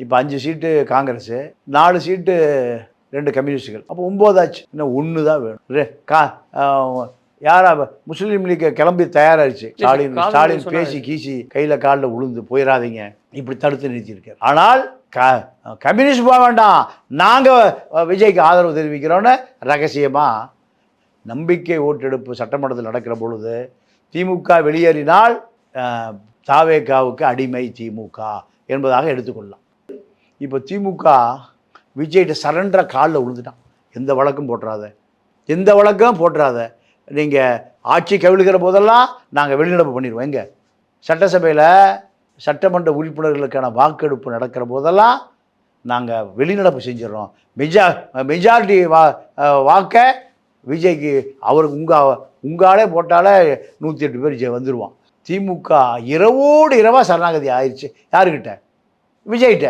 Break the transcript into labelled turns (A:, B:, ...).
A: இப்போ 5 சீட்டு காங்கிரஸு, 4 சீட்டு 2 கம்யூனிஸ்டுகள். அப்போ 9 ஆச்சு. இன்னும் 1 தான் வேணும். யாரா முஸ்லீம் லீக் கிளம்பி தயாராகிடுச்சு. ஸ்டாலின் பேசி கீசி கையில் காலில் உளுந்து போயிடாதீங்க இப்படி தடுத்து நிறுத்தியிருக்காரு. ஆனால் கம்யூனிஸ்ட் போக வேண்டாம், நாங்கள் விஜய்க்கு ஆதரவு தெரிவிக்கிறோன்னு ரகசியமாக நம்பிக்கை ஓட்டெடுப்பு சட்டமன்றத்தில் நடக்கிற பொழுது திமுக வெளியேறினால் தாவேகாவுக்கு அடிமை திமுக என்பதாக எடுத்துக்கொள்ளலாம். இப்போ திமுக விஜய்கிட்ட சரண்டராக காலில் விழுந்துட்டான். எந்த வழக்கும் போட்டுறாத, நீங்கள் ஆட்சி கவிழ்கிற போதெல்லாம் நாங்கள் வெளிநடப்பு பண்ணிடுவோம். எங்கே சட்டசபையில் சட்டமன்ற உறுப்பினர்களுக்கான வாக்கெடுப்பு நடக்கிற போதெல்லாம் நாங்கள் வெளிநடப்பு செஞ்சிடறோம். மெஜாரிட்டி வாக்கை விஜய்க்கு அவருக்கு உங்காலே போட்டாலே 108 பேர் வந்துடுவான். திமுக இரவோடு இரவாக சரணாகதி ஆயிடுச்சு. யாருக்கிட்ட? விஜய்கிட்ட.